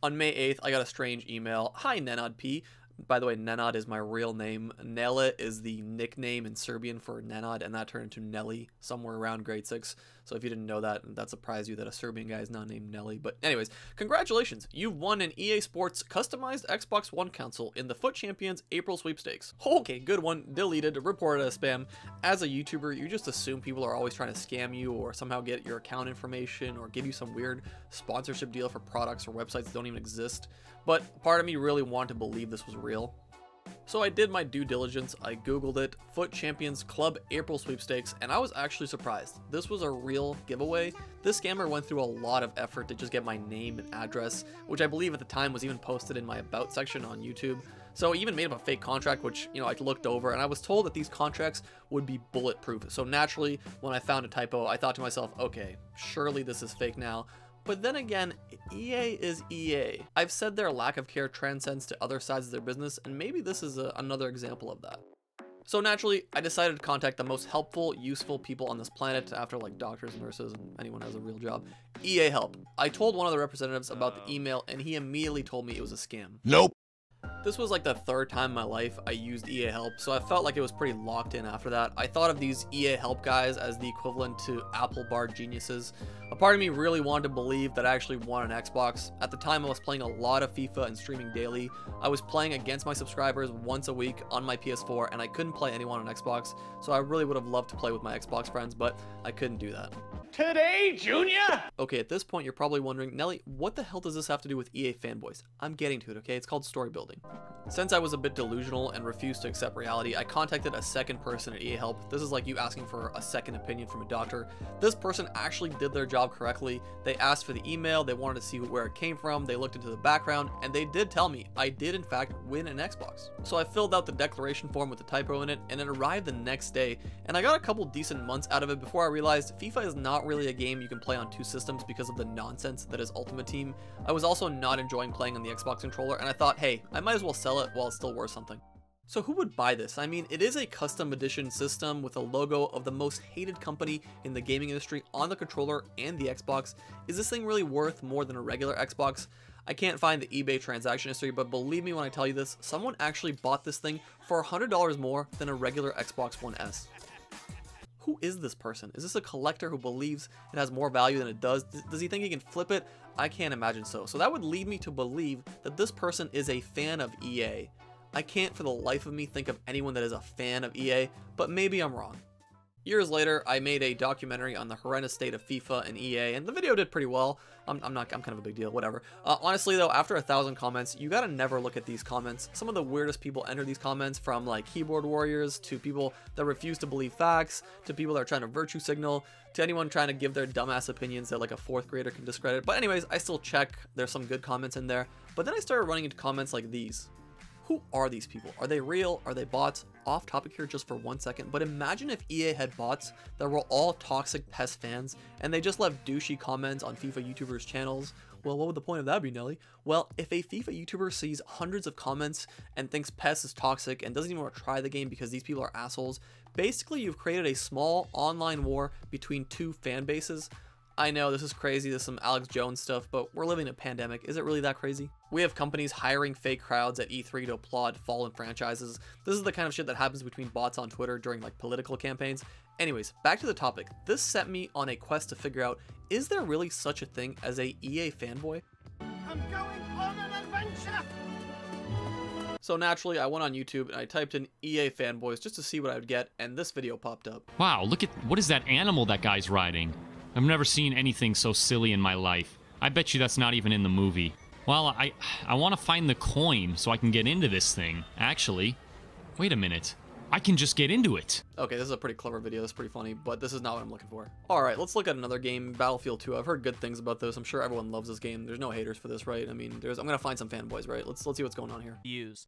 On May 8th, I got a strange email. Hi, Nenad P. By the way, Nenad is my real name. Nela is the nickname in Serbian for Nenad, and that turned into Nelly somewhere around grade 6. So if you didn't know that, that surprised you that a Serbian guy is not named Nelly. But anyways, congratulations. You've won an EA Sports customized Xbox One console in the Foot Champions April sweepstakes. Okay, good one. Deleted, reported as spam. As a YouTuber, you just assume people are always trying to scam you or somehow get your account information or give you some weird sponsorship deal for products or websites that don't even exist. But part of me really wanted to believe this was real. So I did my due diligence, I googled it, Foot Champions Club April sweepstakes, and I was actually surprised. This was a real giveaway. This scammer went through a lot of effort to just get my name and address, which I believe at the time was even posted in my about section on YouTube. So he even made up a fake contract, which, I looked over, and I was told that these contracts would be bulletproof. So naturally, when I found a typo, I thought to myself, okay, surely this is fake now. But then again, EA is EA. I've said their lack of care transcends to other sides of their business, and maybe this is another example of that. So naturally, I decided to contact the most helpful, useful people on this planet after like doctors, nurses, and anyone who has a real job. EA Help. I told one of the representatives about the email, and he immediately told me it was a scam. Nope. This was like the third time in my life I used EA Help, so I felt like it was pretty locked in after that. I thought of these EA Help guys as the equivalent to Apple Bar geniuses. A part of me really wanted to believe that I actually won an Xbox. At the time, I was playing a lot of FIFA and streaming daily. I was playing against my subscribers once a week on my PS4, and I couldn't play anyone on Xbox, so I really would have loved to play with my Xbox friends, but I couldn't do that. Today, Junior! Okay, at this point, you're probably wondering, Nelly, what the hell does this have to do with EA Fanboys? I'm getting to it, okay? It's called story building. Since I was a bit delusional and refused to accept reality, I contacted a second person at EA Help. This is like you asking for a second opinion from a doctor. This person actually did their job correctly. They asked for the email, they wanted to see where it came from, they looked into the background, and they did tell me I did in fact win an Xbox. So I filled out the declaration form with the typo in it, and it arrived the next day, and I got a couple decent months out of it before I realized FIFA is not really a game you can play on two systems because of the nonsense that is Ultimate Team. I was also not enjoying playing on the Xbox controller, and I thought, hey, I might as well sell it while it's still worth something. So who would buy this? I mean, it is a custom edition system with a logo of the most hated company in the gaming industry on the controller and the Xbox. Is this thing really worth more than a regular Xbox? I can't find the eBay transaction history, but believe me when I tell you this, someone actually bought this thing for $100 more than a regular Xbox One S. Who is this person? Is this a collector who believes it has more value than it does? Does he think he can flip it? I can't imagine so. So that would lead me to believe that this person is a fan of EA. I can't for the life of me think of anyone that is a fan of EA, but maybe I'm wrong. Years later, I made a documentary on the horrendous state of FIFA and EA, and the video did pretty well. I'm kind of a big deal, whatever. Honestly though, after 1,000 comments, you gotta never look at these comments. Some of the weirdest people enter these comments, from like keyboard warriors, to people that refuse to believe facts, to people that are trying to virtue signal, to anyone trying to give their dumbass opinions that like a 4th grader can discredit. But anyways, I still check. There's some good comments in there. But then I started running into comments like these. Who are these people? Are they real? Are they bots? Off topic here just for 1 second, but imagine if EA had bots that were all toxic PES fans and they just left douchey comments on FIFA YouTubers' channels. Well, what would the point of that be, Nelly? Well, if a FIFA YouTuber sees hundreds of comments and thinks PES is toxic and doesn't even want to try the game because these people are assholes, basically you've created a small online war between two fan bases. I know this is crazy, this is some Alex Jones stuff, but we're living in a pandemic. Is it really that crazy? We have companies hiring fake crowds at E3 to applaud fallen franchises. This is the kind of shit that happens between bots on Twitter during like political campaigns. Anyways, back to the topic. This set me on a quest to figure out, is there really such a thing as a EA fanboy? I'm going on an adventure! So naturally, I went on YouTube and I typed in EA Fanboys just to see what I would get, and this video popped up. Wow, look at, what is that animal that guy's riding? I've never seen anything so silly in my life. I bet you that's not even in the movie. Well, I want to find the coin so I can get into this thing. Actually, wait a minute. I can just get into it. Okay, this is a pretty clever video. That's pretty funny, but this is not what I'm looking for. All right, let's look at another game, Battlefield 2. I've heard good things about this. I'm sure everyone loves this game. There's no haters for this, right? I mean, I'm gonna find some fanboys, right? Let's see what's going on here.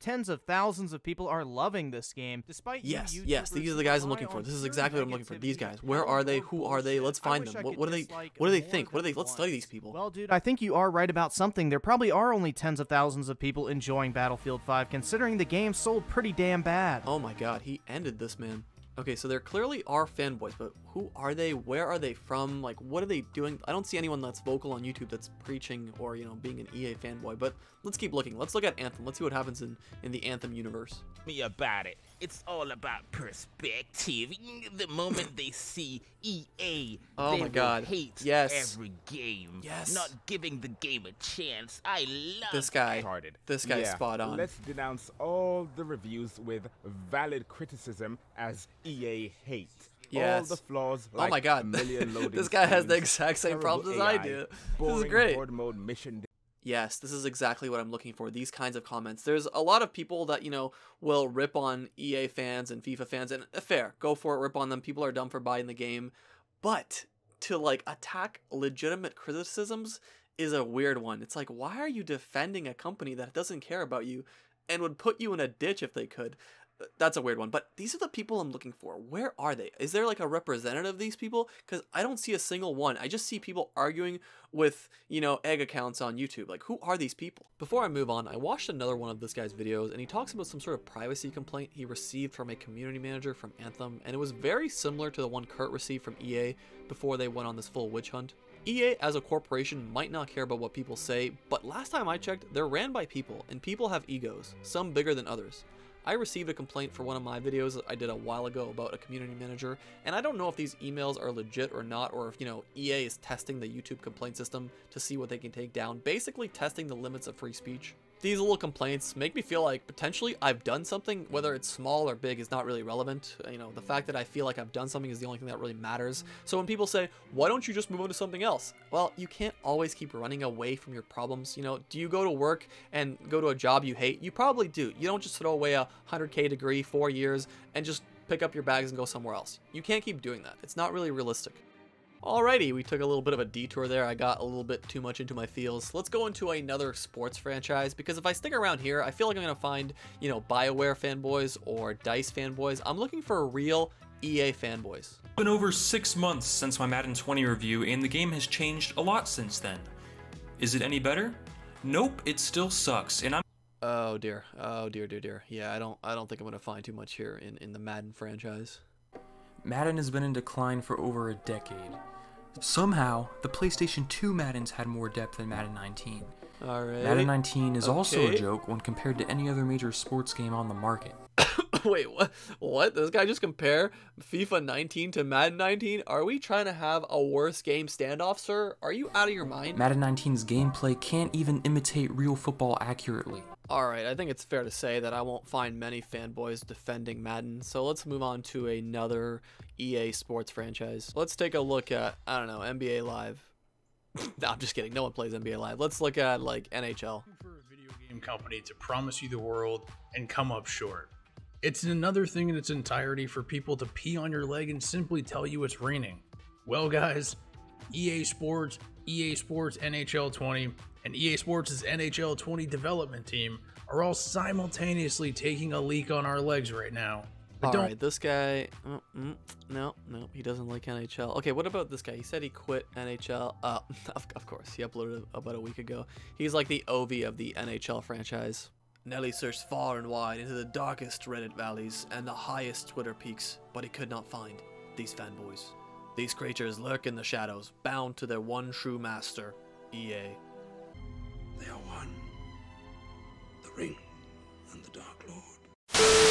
Tens of thousands of people are loving this game, despite yes, these are the guys I'm looking for. This is exactly what I'm looking for. These guys. Where are they? Who are they? Let's find them. What do they think? Let's study these people. Well, dude, I think you are right about something. There probably are only tens of thousands of people enjoying Battlefield 5, considering the game sold pretty damn bad. Oh my god, he ended this, man. Okay, so there clearly are fanboys, but who are they? Where are they from? Like, what are they doing? I don't see anyone that's vocal on YouTube that's preaching or, you know, being an EA fanboy, but let's keep looking. Let's look at Anthem. Let's see what happens in the Anthem universe. Me about it. It's all about perspective. The moment they see EA, Oh they my God. will hate Yes. every game. Yes. Not giving the game a chance. I love This guy. Retarded. This guy's Yeah, spot on. Let's denounce all the reviews with valid criticism as EA hate. Yes. All the flaws. Oh Like my God. a million loading This guy has the screens, exact same terrible problems as I AI, do. This is boring great. horde mode mission. Yes, this is exactly what I'm looking for, these kinds of comments. There's a lot of people that, you know, will rip on EA fans and FIFA fans, and fair, go for it, rip on them. People are dumb for buying the game. But to, like, attack legitimate criticisms is a weird one. It's like, why are you defending a company that doesn't care about you and would put you in a ditch if they could? That's a weird one, but these are the people I'm looking for. Where are they? Is there like a representative of these people? Because I don't see a single one. I just see people arguing with, you know, egg accounts on YouTube. Like, who are these people? Before I move on, I watched another one of this guy's videos, and he talks about some sort of privacy complaint he received from a community manager from Anthem, and it was very similar to the one Kurt received from EA before they went on this full witch hunt. EA as a corporation might not care about what people say, but last time I checked, they're ran by people, and people have egos, some bigger than others. I received a complaint for one of my videos I did a while ago about a community manager, and I don't know if these emails are legit or not, or if, you know, EA is testing the YouTube complaint system to see what they can take down, basically testing the limits of free speech. These little complaints make me feel like potentially I've done something, whether it's small or big is not really relevant. You know, the fact that I feel like I've done something is the only thing that really matters. So when people say, why don't you just move on to something else? Well, you can't always keep running away from your problems. You know, do you go to work and go to a job you hate? You probably do. You don't just throw away a 100K degree, 4 years, and just pick up your bags and go somewhere else. You can't keep doing that. It's not really realistic. Alrighty, we took a little bit of a detour there. I got a little bit too much into my feels. Let's go into another sports franchise, because if I stick around here, I feel like I'm going to find, you know, BioWare fanboys or DICE fanboys. I'm looking for real EA fanboys. It's been over 6 months since my Madden 20 review, and the game has changed a lot since then. Is it any better? Nope, it still sucks, and I'm Oh dear. Oh dear, dear, dear. Yeah, I don't think I'm going to find too much here in the Madden franchise. Madden has been in decline for over a decade. Somehow, the PlayStation 2 Maddens had more depth than Madden 19. Alright. Madden 19 is also a Okay. joke when compared to any other major sports game on the market. Wait, what? What? This guy just compare FIFA 19 to Madden 19? Are we trying to have a worse game standoff, sir? Are you out of your mind? Madden 19's gameplay can't even imitate real football accurately. Alright, I think it's fair to say that I won't find many fanboys defending Madden, so let's move on to another EA sports franchise. Let's take a look at, I don't know, NBA Live. No, I'm just kidding. No one plays NBA Live. Let's look at, like, NHL. For a video game company to promise you the world and come up short. It's another thing in its entirety for people to pee on your leg and simply tell you it's raining. Well, guys, EA Sports NHL 20, and EA Sports' NHL 20 development team are all simultaneously taking a leak on our legs right now. But don't Alright, this guy... no, he doesn't like NHL. Okay, what about this guy? He said he quit NHL. Of course, he uploaded it about a week ago. He's like the Ovi of the NHL franchise. Nelly searched far and wide into the darkest Reddit valleys and the highest Twitter peaks, but he could not find these fanboys. These creatures lurk in the shadows, bound to their one true master, EA. They are one. The ring and the Dark Lord.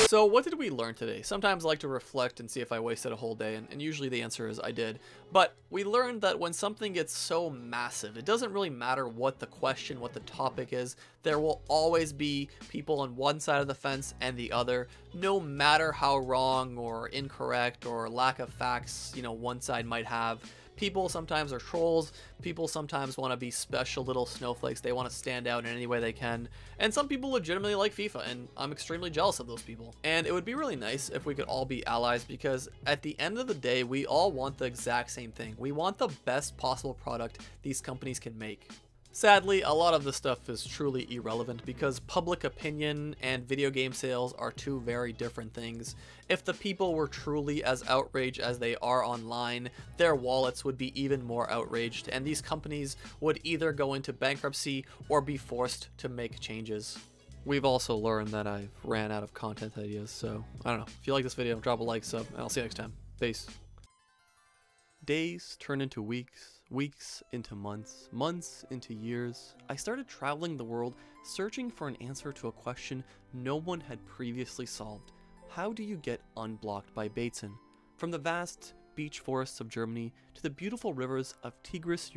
So what did we learn today? Sometimes I like to reflect and see if I wasted a whole day, and usually the answer is I did. But we learned that when something gets so massive, it doesn't really matter what the question, what the topic is. There will always be people on one side of the fence and the other, no matter how wrong or incorrect or lack of facts, you know, one side might have. People sometimes are trolls, people sometimes want to be special little snowflakes, they want to stand out in any way they can, and some people legitimately like FIFA, and I'm extremely jealous of those people. And it would be really nice if we could all be allies, because at the end of the day, we all want the exact same thing. We want the best possible product these companies can make. Sadly, a lot of this stuff is truly irrelevant because public opinion and video game sales are two very different things. If the people were truly as outraged as they are online, their wallets would be even more outraged, and these companies would either go into bankruptcy or be forced to make changes. We've also learned that I've ran out of content ideas, so I don't know. If you like this video, drop a like, sub, and I'll see you next time. Peace. Days turn into weeks, weeks into months, months into years. I started traveling the world, searching for an answer to a question no one had previously solved. How do you get unblocked by Bateson? From the vast beach forests of Germany to the beautiful rivers of Tigris,